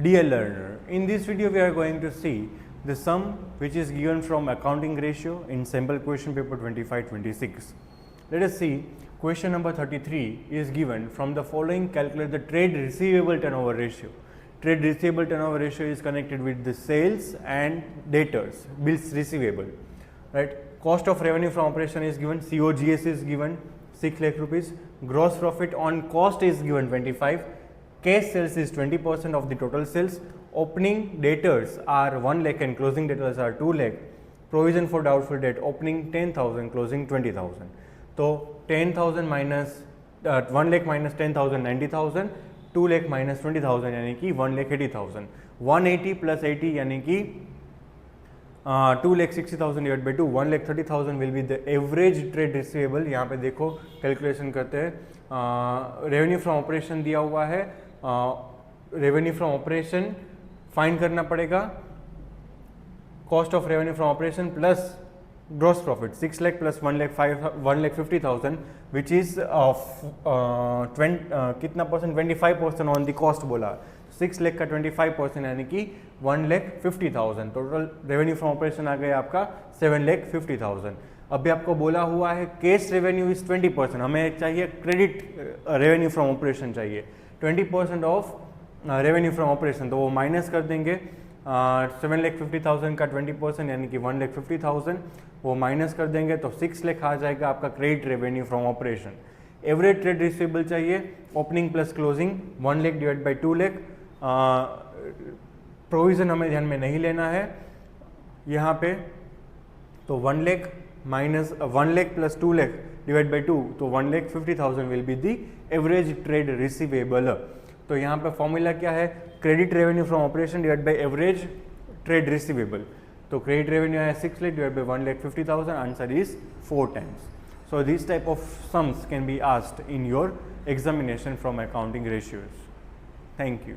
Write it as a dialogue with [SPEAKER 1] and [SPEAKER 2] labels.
[SPEAKER 1] Dear learner, in this video we are going to see the sum which is given from accounting ratio in sample question paper 25-26. Let us see question number 33 is given from the following: calculate the trade receivable turnover ratio. Trade receivable turnover ratio is connected with the sales and debtors, bills receivable, right? Cost of revenue from operation is given, COGS is given 6 lakh rupees, gross profit on cost is given 25, cash sales is 20% of the total sales, opening debtors are 1 lakh and closing debtors are 2 lakh, provision for doubtful debt, opening 10,000, closing 20,000. So 10,000 minus 1 lakh minus 10,000 90,000, 2 lakh minus 20,000 यानी कि 1 lakh 80,000, 180 plus 80 यानी कि 2 lakh 60,000 divided by 2, 1 lakh 30,000 will be the average trade receivable. यहाँ पे देखो calculation करते हैं, revenue from operation दिया हुआ है, रेवेन्यू फ्रॉम ऑपरेशन फाइंड करना पड़ेगा, cost of revenue from operation plus gross profit 6 lakh plus 1 lakh 50,000 which is कितना परसेंट, 25% ऑन द कॉस्ट बोला, 6 lakh का 25% यानी कि 1 lakh 50,000, total revenue from operation आ गया आपका 7 lakh 50,000. अभी आपको बोला हुआ है कैश रेवेन्यू इज 20%, हमें चाहिए क्रेडिट रेवेन्यू फ्रॉम ऑपरेशन चाहिए 20% ऑफ रेवेन्यू फ्रॉम ऑपरेशन, तो वो माइनस कर देंगे 7 lakh 50,000 का 20% यानी कि 1 lakh 50,000, वो माइनस कर देंगे तो 6 lakh आ जाएगा आपका credit revenue from operation. Average trade receivable चाहिए, opening plus closing 1 lakh divide by 2 lakh. Provision हमें ध्यान में नहीं लेना है यहाँ पे, तो 1 lakh minus 1 lakh plus 2 lakh divide by 2, तो 1 lakh 50,000 will be the average trade receivable. तो यहाँ पे फॉर्मूला क्या है, credit revenue from operation divide by average trade receivable. तो क्रेडिट रेवेन्यू है 6 lakh divide by 1 lakh 50,000, answer is 4 times. So this type of sums can be asked in your examination from accounting ratios. Thank you.